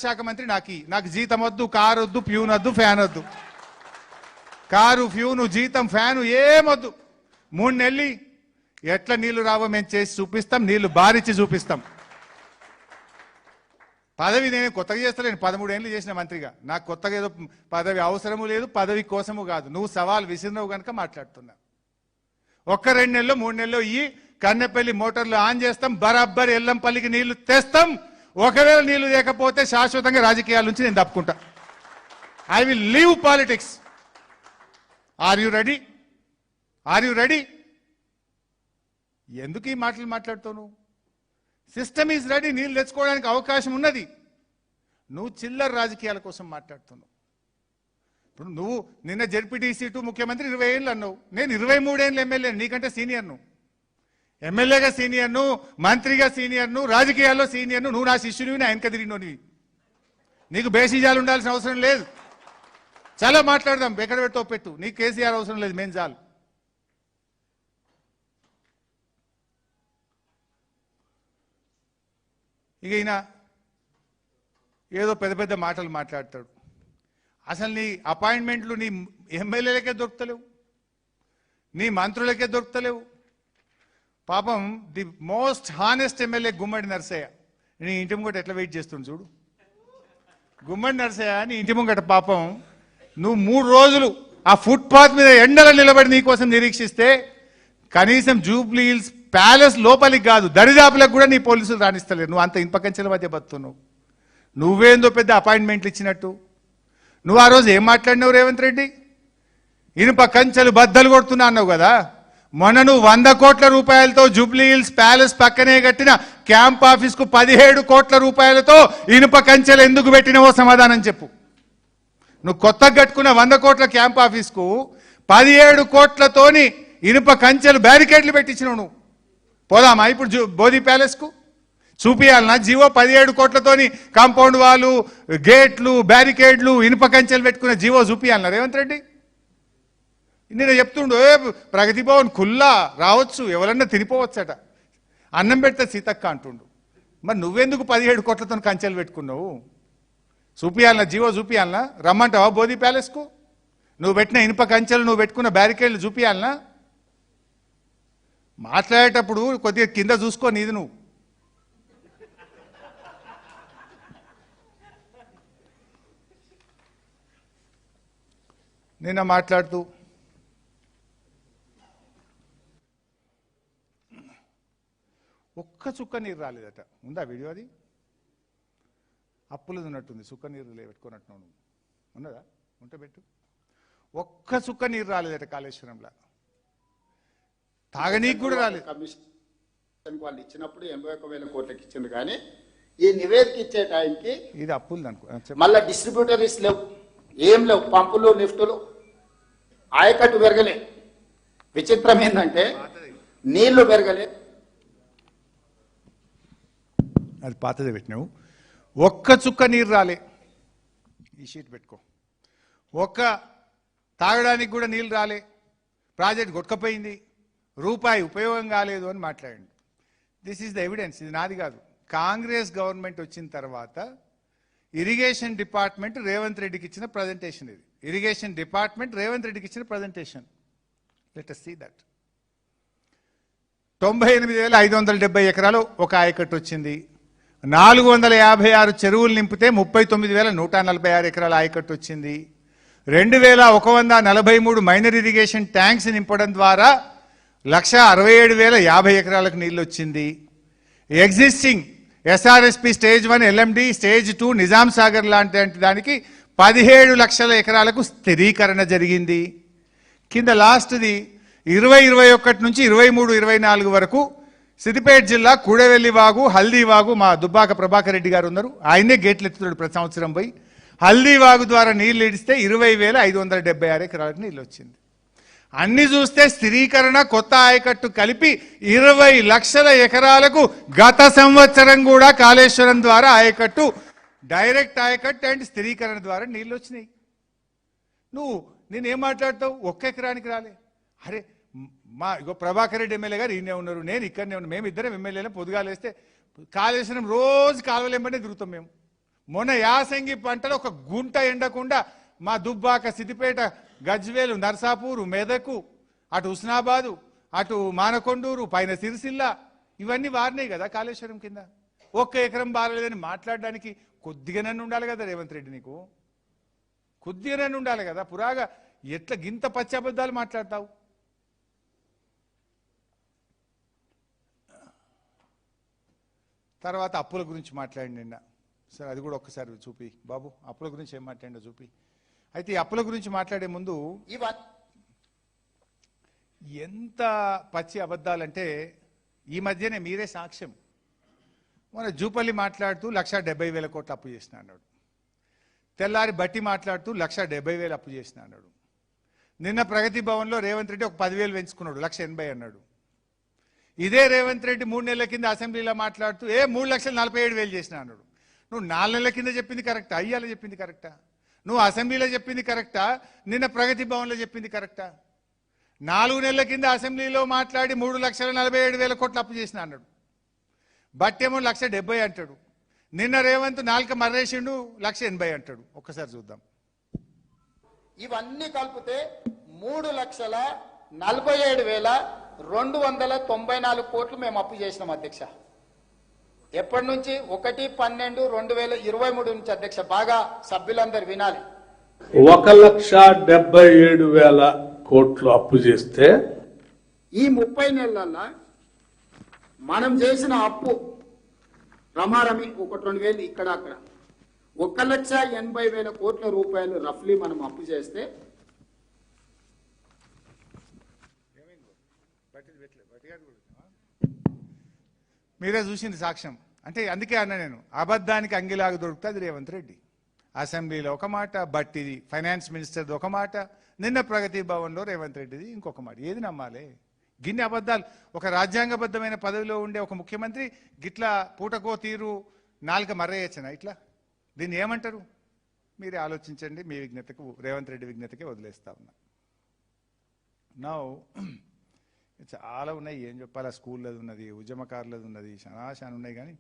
శాఖ మంత్రి నాకు జీతం వద్దు, కారు వద్దు, ప్యూన్ వద్దు, ఫ్యాన్ వద్దు. కారు, ఫ్యూను, జీతం, ఫ్యాను ఏమొద్దు. 3 నెలలు ఎట్లా నీళ్లు రావో మేము చేసి చూపిస్తాం, నీళ్లు బారిచ్చి చూపిస్తాం. పదవి నేను కొత్తగా చేస్తలేను, 13 ఏళ్ళు చేసిన మంత్రిగా. నాకు కొత్తగా ఏదో పదవి అవసరము లేదు, పదవి కోసము కాదు. నువ్వు సవాల్ విసిరినవు కనుక మాట్లాడుతున్నా. 1-2 నెలలు 3 నెలలు ఈ కన్నెపల్లి మోటార్లు ఆన్ చేస్తాం, బరాబ్బర్ ఎల్లంపల్లికి నీళ్లు తెస్తాం. ఒకవేళ నీళ్లు లేకపోతే శాశ్వతంగా రాజకీయాల నుంచి నేను తప్పుకుంటా. I will leave politics. Are you ready? Are you ready? ఎందుకు ఈ మాటలు మాట్లాడుతావు? System is ready. నీళ్ళు తెచ్చుకోవడానికి అవకాశం ఉన్నది. నువ్వు చిల్లర రాజకీయాల కోసం మాట్లాడుతున్నావు. ఇప్పుడు నువ్వు నిన్న జెడ్పీటీసీ టు ముఖ్యమంత్రి 20 ఏళ్ళు అన్నావు. నేను 23 ఏళ్ళు ఎమ్మెల్యే, నీకంటే సీనియర్ను. ఎమ్మెల్యేగా సీనియర్ను, మంత్రిగా సీనియర్ను, రాజకీయాల్లో సీనియర్ను. నువ్వు నా శిష్యునివి, నా వెనక తిరిగినోనివి. నీకు బేసిజాలు ఉండాల్సిన అవసరం లేదు. చాలా మాట్లాడదాం, ఎక్కడ పెట్టో పెట్టు. నీకు కేసీఆర్ అవసరం లేదు, మేము చాలు. ఇక ఈయన ఏదో పెద్ద పెద్ద మాటలు మాట్లాడతాడు. అసలు నీ అపాయింట్మెంట్లు నీ ఎమ్మెల్యేలకే దొరుకుతలేవు, నీ మంత్రులకే దొరుకుతలేవు. పాపం ది మోస్ట్ హానెస్ట్ ఎమ్మెల్యే గుమ్మడి నరసయ్య నీ ఇంటి ముంగట ఎట్లా వెయిట్ చేస్తుంది చూడు. గుమ్మడి నరసయ్య నీ ఇంటి ముంగట పాపం నువ్వు 3 రోజులు ఆ ఫుట్పాత్ మీద ఎండలో నిలబడి నీకోసం నిరీక్షిస్తే కనీసం జూబ్లీ హిల్స్ ప్యాలెస్ లోపలికి కాదు, దరిదాపులకు కూడా నీ పోలీసులు రాణిస్తలేరు. నువ్వు అంత ఇనుపకంచెల మధ్య బతున్నావు. నువ్వేందో పెద్ద అపాయింట్మెంట్లు ఇచ్చినట్టు. నువ్వు ఆ రోజు ఏం మాట్లాడినావు రేవంత్ రెడ్డి? ఇనుప కంచెలు బద్దలు కొడుతున్నా అన్నావు కదా. మొన్న నువ్వు 100 కోట్ల రూపాయలతో జూబ్లీ హిల్స్ ప్యాలెస్ పక్కనే కట్టిన క్యాంప్ ఆఫీస్కు 17 కోట్ల రూపాయలతో ఇనుప కంచెలు ఎందుకు పెట్టినవో సమాధానం చెప్పు. నువ్వు కొత్తగా కట్టుకున్న 100 కోట్ల క్యాంప్ ఆఫీస్కు 17 కోట్లతోని ఇనుప కంచెలు బ్యారికేడ్లు పెట్టించినావు నువ్వు. పోదామా ఇప్పుడు బోధి ప్యాలెస్కు? చూపియాలన్నా జీవో 17 కోట్లతోని కాంపౌండ్ వాళ్ళు, గేట్లు, బ్యారికేడ్లు, ఇనుప కంచెలు పెట్టుకున్న జీవో చూపియాలన్నా రేవంత్ రెడ్డి? నేను చెప్తుండు ప్రగతి భవన్ ఖుల్లా రావచ్చు, ఎవరన్నా తినిపోవచ్చట, అన్నం పెడితే సీతక్క అంటుండు. మరి నువ్వెందుకు 17 కోట్లతో కంచెలు పెట్టుకున్నావు? చూపియాలన్నా జీవో చూపియాలన్నా? రమ్మంటావా బోధి ప్యాలెస్కు? నువ్వు పెట్టిన ఇనుప కంచెలు, నువ్వు పెట్టుకున్న బ్యారికేడ్లు చూపియాలన్నా? మాట్లాడేటప్పుడు కొద్దిగా కింద చూసుకో నీది నువ్వు. నిన్న మాట్లాడుతూ ఒక్క చుక్క నీరు రాలేదట. ఉందా వీడియో? అది అప్పులు ఉన్నట్టుంది, చుక్క నీరు పెట్టుకున్నట్టున్నావు నువ్వు. ఉన్నదా? ఉంటే పెట్టు. ఒక్క చుక్క నీరు రాలేదట కాళేశ్వరంలో. తాగనీకి కూడా రాలేదు. కమిషన్ వాళ్ళు ఇచ్చినప్పుడు 81,000 కోట్లకి ఇచ్చింది. కానీ ఈ నివేదిక ఇచ్చే టైంకి ఇది అప్పులు అనుకో. మళ్ళీ డిస్ట్రిబ్యూటరీస్ లేవు, ఏం లేవు, పంపులు, లిఫ్టులు, ఆయకట్టు పెరగలే. విచిత్రం ఏంటంటే నీళ్లు పెరగలే. అది పాతదే పెట్టినావు. ఒక్క చుక్క నీరు రాలే. ఈ షీట్ పెట్టుకో. ఒక్క తాగడానికి కూడా నీళ్ళు రాలే. ప్రాజెక్ట్ కొట్టుకపోయింది, రూపాయి ఉపయోగం కాలేదు అని మాట్లాడండి. This is the evidence. ఇది నాది కాదు. కాంగ్రెస్ గవర్నమెంట్ వచ్చిన తర్వాత ఇరిగేషన్ డిపార్ట్మెంట్ రేవంత్ రెడ్డికి ఇచ్చిన ప్రజెంటేషన్ ఇది. ఇరిగేషన్ డిపార్ట్మెంట్ రేవంత్ రెడ్డికి ఇచ్చిన presentation. Let us see that. 98,570 ఎకరాలు ఒక ఆయకట్టు వచ్చింది. 456 చెరువులు నింపితే 39,146 ఎకరాల ఆయకట్టు వచ్చింది. 2,143 మైనర్ ఇరిగేషన్ ట్యాంక్స్ నింపడం ద్వారా 1,67,050 ఎకరాలకు నీళ్ళు వచ్చింది. Existing SRSP stage 1, LMD stage 2, Nizam Sagar లాంటి దానికి 17 లక్షల ఎకరాలకు స్థిరీకరణ జరిగింది. కింద లాస్ట్ది 2021 నుంచి 23-24 వరకు సిద్దిపేట జిల్లా కూడవెల్లి వాగు, హల్దీ వాగు, మా దుబ్బాక ప్రభాకర్ రెడ్డి గారు ఉన్నారు, ఆయనే గేట్లు ఎత్తుతాడు ప్రతి సంవత్సరం పోయి. హల్దీ వాగు ద్వారా నీళ్ళు ఇడిస్తే 20,576 ఎకరాలకు నీళ్ళు వచ్చింది. అన్ని చూస్తే స్థిరీకరణ, కొత్త ఆయకట్టు కలిపి 20 లక్షల ఎకరాలకు గత సంవత్సరం కూడా కాళేశ్వరం ద్వారా ఆయకట్టు, డైరెక్ట్ ఆయకట్టు అండ్ స్థిరీకరణ ద్వారా నీళ్ళు వచ్చినాయి. నువ్వు నేనేం మాట్లాడతావు? ఒక్క ఎకరానికి రాలే. అరే మా ఇగో ప్రభాకర్ రెడ్డి ఎమ్మెల్యే గారు ఈయనే ఉన్నారు, నేను ఇక్కడనే ఉన్నాను, మేము ఇద్దరం ఎమ్మెల్యేలు. పొద్దుగాలేస్తే కాళేశ్వరం రోజు కాలువలు వెంబడే తిరుగుతాం మేము. మొన్న యాసంగి పంటలు ఒక గుంట ఎండకుండా మా దుబ్బాక, సిద్దిపేట, గజ్వేలు, నర్సాపూరు, మెదకు, అటు హుస్నాబాదు, అటు మానకొండూరు, పైన సిరిసిల్ల ఇవన్నీ వారినాయి కదా కాళేశ్వరం కింద. ఒక్క ఎకరం బారలేదని మాట్లాడడానికి కొద్దిగానన్ను ఉండాలి కదా రేవంత్ రెడ్డి, నీకు కొద్దిగానన్ను ఉండాలి కదా. పురాగా ఎట్లా గింత పచ్చి అబద్ధాలు మాట్లాడతావు? తర్వాత అప్పుల గురించి మాట్లాడి నిన్న. సరే అది కూడా ఒక్కసారి చూపి బాబు, అప్పుల గురించి ఏం మాట్లాడిందో చూపి. అయితే ఈ అప్పుల గురించి మాట్లాడే ముందు ఎంత పచ్చి అబద్ధాలంటే ఈ మధ్యనే మీరే సాక్ష్యం. మన జూపల్లి మాట్లాడుతూ 1,70,000 కోట్లు అప్పు చేసిన అన్నాడు. తెల్లారి బట్టి మాట్లాడుతూ 1,70,000 అప్పు చేసిన అన్నాడు. నిన్న ప్రగతి భవన్లో రేవంత్ రెడ్డి ఒక 10,000 పెంచుకున్నాడు, 1,80,000 అన్నాడు. ఇదే రేవంత్ రెడ్డి 3 నెలల కింద అసెంబ్లీలో మాట్లాడుతూ 3,47,000 చేసిన అన్నాడు. నువ్వు 4 నెలల కింద చెప్పింది కరెక్టా? అయ్యాల చెప్పింది కరెక్టా? నువ్వు అసెంబ్లీలో చెప్పింది కరెక్టా? నిన్న ప్రగతి భవన్లో చెప్పింది కరెక్టా? 4 నెలల కింద అసెంబ్లీలో మాట్లాడి 3,47,000 కోట్లు అప్పు చేసిన అన్నాడు. బట్టేమో 1,70,000 అంటాడు. నిన్న రేవంత్ 4 మర్రేసిండు 1,80,000 అంటాడు. ఒక్కసారి చూద్దాం. ఇవన్నీ కలిపితే 3,47,294 కోట్లు మేము అప్పు చేసినాం అధ్యక్ష. ఎప్పటి నుంచి? 1/12/2023 నుంచి అధ్యక్ష. బాగా సభ్యులందరూ వినాలి. 1,77,000 కోట్లు అప్పు చేస్తే ఈ 30 నెలల్లో మనం చేసిన అప్పు రమారమి 1-2 ఇక్కడ అక్కడ 1,80,000 కోట్ల రూపాయలు రఫ్లీ మనం అప్పు చేస్తే మీరే చూసింది సాక్ష్యం. అంటే అందుకే అన్నా నేను, అబద్ధానికి అంగిలాగా దొరుకుతుంది రేవంత్ రెడ్డి. అసెంబ్లీలో ఒక మాట, బట్టిది ఫైనాన్స్ మినిస్టర్ది ఒక మాట, నిన్న ప్రగతి భవన్లో రేవంత్ రెడ్డిది ఇంకొక మాట. ఏది నమ్మాలి? గిన్ని అబద్ధాలు. ఒక రాజ్యాంగబద్ధమైన పదవిలో ఉండే ఒక ముఖ్యమంత్రి గిట్లా పూటకో తీరు 4 మర్రేయచ్చనా ఇట్లా? దీన్ని ఏమంటారు? మీరే ఆలోచించండి. మీ విజ్ఞతకు, రేవంత్ రెడ్డి విజ్ఞతకే వదిలేస్తా ఉన్నా. నా చాలా ఉన్నాయి, ఏం చెప్పాలా. స్కూళ్ళది ఉన్నది, ఉద్యమకారులది ఉన్నది, శనాశాన్ ఉన్నాయి. కానీ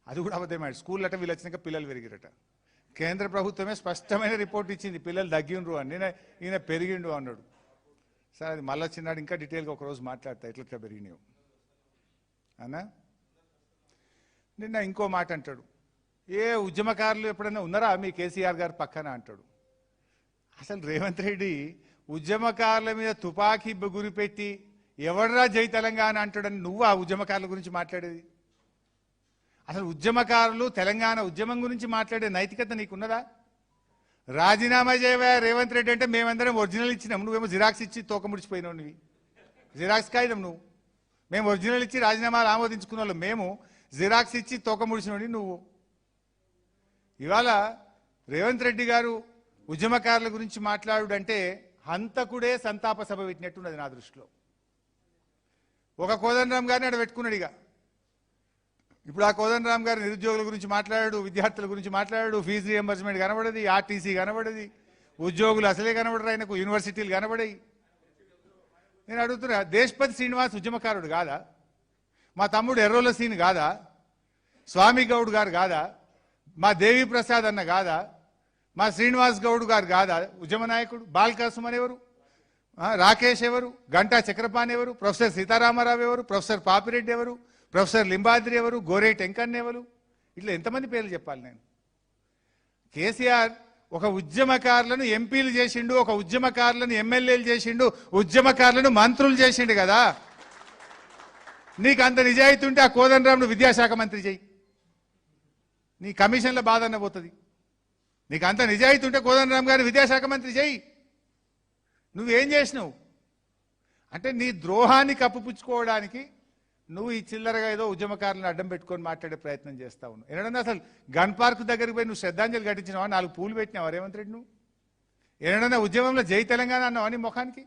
అది కూడా అబద్ధమే. స్కూల్ అట వీళ్ళు వచ్చినాక పిల్లలు పెరిగిరట. కేంద్ర ప్రభుత్వమే స్పష్టమైన రిపోర్ట్ ఇచ్చింది, పిల్లలు తగ్గిండ్రు అని. ఈయన పెరిగిండు అన్నాడు. సరే అది మళ్ళీ చిన్నాడు, ఇంకా డీటెయిల్గా ఒకరోజు మాట్లాడతా ఎట్లా పెరిగినావు అన్నా. నిన్న ఇంకో మాట అంటాడు, ఏ ఉద్యమకారులు ఎప్పుడైనా ఉన్నారా మీ కేసీఆర్ గారు పక్కన అంటాడు. అసలు రేవంత్ రెడ్డి ఉద్యమకారుల మీద తుపాకీ గురిపెట్టి ఎవడరా జై తెలంగాణ అంటాడని నువ్వు ఆ ఉద్యమకారుల గురించి మాట్లాడేది? అసలు ఉద్యమకారులు తెలంగాణ ఉద్యమం గురించి మాట్లాడే నైతికత నీకున్నదా? రాజీనామా చేయవా రేవంత్ రెడ్డి అంటే మేమందరం ఒరిజినల్ ఇచ్చినాం, నువ్వేమో జిరాక్స్ ఇచ్చి తోక ముడిచిపోయినావు. నువ్వు జిరాక్స్ కాగితం నువ్వు. మేము ఒరిజినల్ ఇచ్చి రాజీనామాలు ఆమోదించుకున్న వాళ్ళు, మేము జిరాక్స్ ఇచ్చి తోక ముడిచినోడి నువ్వు. ఇవాళ రేవంత్ రెడ్డి గారు ఉద్యమకారుల గురించి మాట్లాడుడంటే హంతకుడే సంతాప సభ పెట్టినట్టున్నది నా దృష్టిలో. ఒక కోదండరామ్ గారిని అక్కడ పెట్టుకున్నాడు. ఇక ఇప్పుడు ఆ కోదండరామ్ గారు నిరుద్యోగుల గురించి మాట్లాడాడు, విద్యార్థుల గురించి మాట్లాడాడు, ఫీజు రియంబర్స్మెంట్ కనబడది, ఆర్టీసీ కనబడది, ఉద్యోగులు అసలే కనబడరు ఆయనకు, యూనివర్సిటీలు కనబడాయి. నేను అడుగుతున్నా, దేశపతి శ్రీనివాస్ ఉద్యమకారుడు కాదా? మా తమ్ముడు ఎర్రోల సీన్ కాదా? స్వామి గౌడ్ గారు కాదా? మా దేవి ప్రసాద్ అన్న కాదా? మా శ్రీనివాస్ గౌడ్ గారు కాదా ఉద్యమ నాయకుడు? బాల్కాసుమ్ ఎవరు? రాకేష్ ఎవరు? గంటా చక్రపాణి ఎవరు? ప్రొఫెసర్ సీతారామరావు ఎవరు? ప్రొఫెసర్ పాపిరెడ్డి ఎవరు? ప్రొఫెసర్ లింబాద్రి ఎవరు? గోరే టెంకన్ ఎవరు? ఇట్లా ఎంతమంది పేర్లు చెప్పాలి నేను? కేసీఆర్ ఒక ఉద్యమకారులను ఎంపీలు చేసిండు, ఒక ఉద్యమకారులను ఎమ్మెల్యేలు చేసిండు, ఉద్యమకారులను మంత్రులు చేసిండు కదా. నీకు అంత నిజాయితీ ఉంటే ఆ కోదండరాంను విద్యాశాఖ మంత్రి చేయి, నీ కమిషన్ల బాధ అన్న పోతుంది. నీకు అంత నిజాయితీ ఉంటే కోదండరామ్ గారిని విద్యాశాఖ మంత్రి చేయి. నువ్వేం చేసినావు అంటే నీ ద్రోహాన్ని కప్పుపుచ్చుకోవడానికి నువ్వు ఈ చిల్లరగా ఏదో ఉద్యమకారులను అడ్డం పెట్టుకొని మాట్లాడే ప్రయత్నం చేస్తా ఉన్నావు. ఏడన్నా అసలు గన్ పార్క్ దగ్గరికి పోయి నువ్వు శ్రద్ధాంజలి ఘటించినావా? 4 పూలు పెట్టినావా రేవంత్ రెడ్డి? నువ్వు ఏడన్నా ఉద్యమంలో జై తెలంగాణ అన్నావా నీ ముఖానికి?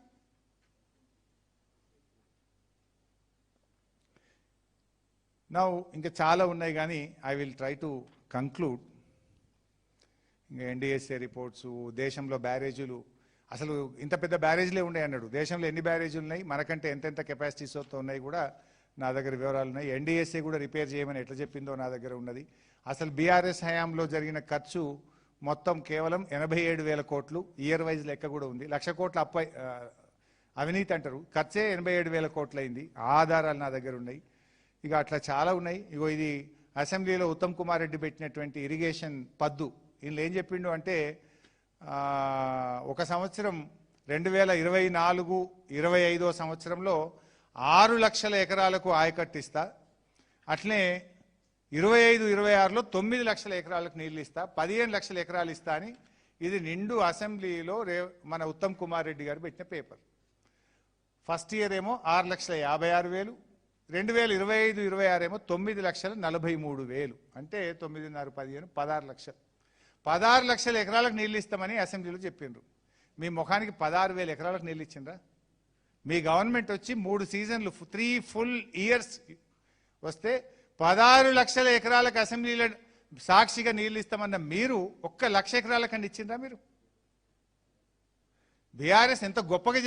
నా ఇంకా చాలా ఉన్నాయి, కానీ I will try to conclude. ఇంకా ఎన్డీఎస్ఏ రిపోర్ట్స్, దేశంలో బ్యారేజీలు, అసలు ఇంత పెద్ద బ్యారేజీలే ఉన్నాయి అన్నాడు. దేశంలో ఎన్ని బ్యారేజీలు ఉన్నాయి, మనకంటే ఎంతెంత కెపాసిటీస్తో ఉన్నాయి కూడా నా దగ్గర వివరాలు ఉన్నాయి. ఎన్డీఎస్ఏ కూడా రిపేర్ చేయమని ఎట్లా చెప్పిందో నా దగ్గర ఉన్నది. అసలు బీఆర్ఎస్ హయాంలో జరిగిన ఖర్చు మొత్తం కేవలం 87,000 కోట్లు. ఇయర్ వైజ్ లెక్క కూడా ఉంది. 1,00,000 కోట్ల అవినీతి అంటారు, ఖర్చే 87,000 కోట్లు అయింది. ఆధారాలు నా దగ్గర ఉన్నాయి. ఇక అట్లా చాలా ఉన్నాయి. ఇగో ఇది అసెంబ్లీలో ఉత్తమ్ కుమార్ రెడ్డి పెట్టినటువంటి ఇరిగేషన్ పద్దు. ఈయన ఏం చెప్పిండు అంటే ఒక సంవత్సరం 2024-25 సంవత్సరంలో 6 లక్షల ఎకరాలకు ఆయకట్టిస్తా, అట్లనే 25-26లో 9 లక్షల ఎకరాలకు నీళ్ళు ఇస్తా, 15 లక్షల ఎకరాలు ఇస్తా అని ఇది నిండు అసెంబ్లీలో మన ఉత్తమ్ కుమార్ రెడ్డి గారు పెట్టిన పేపర్. ఫస్ట్ ఇయర్ ఏమో 6,56,000, 2025-26 ఏమో 9,43,000, అంటే 9.5 15 16 లక్షలు. 16 లక్షల ఎకరాలకు నీళ్ళు ఇస్తామని అసెంబ్లీలో చెప్పిండ్రు. మీ ముఖానికి 16,000 ఎకరాలకు నీళ్ళు ఇచ్చిండ్రా? మీ గవర్నమెంట్ వచ్చి 3 సీజన్లు 3 ఫుల్ ఇయర్స్ వస్తే 16 లక్షల ఎకరాలకు అసెంబ్లీలో సాక్షిగా నీళ్ళు ఇస్తామన్న మీరు 1 లక్ష ఎకరాలకన్నా ఇచ్చిండ్రా? మీరు బీఆర్ఎస్ ఎంత గొప్పగా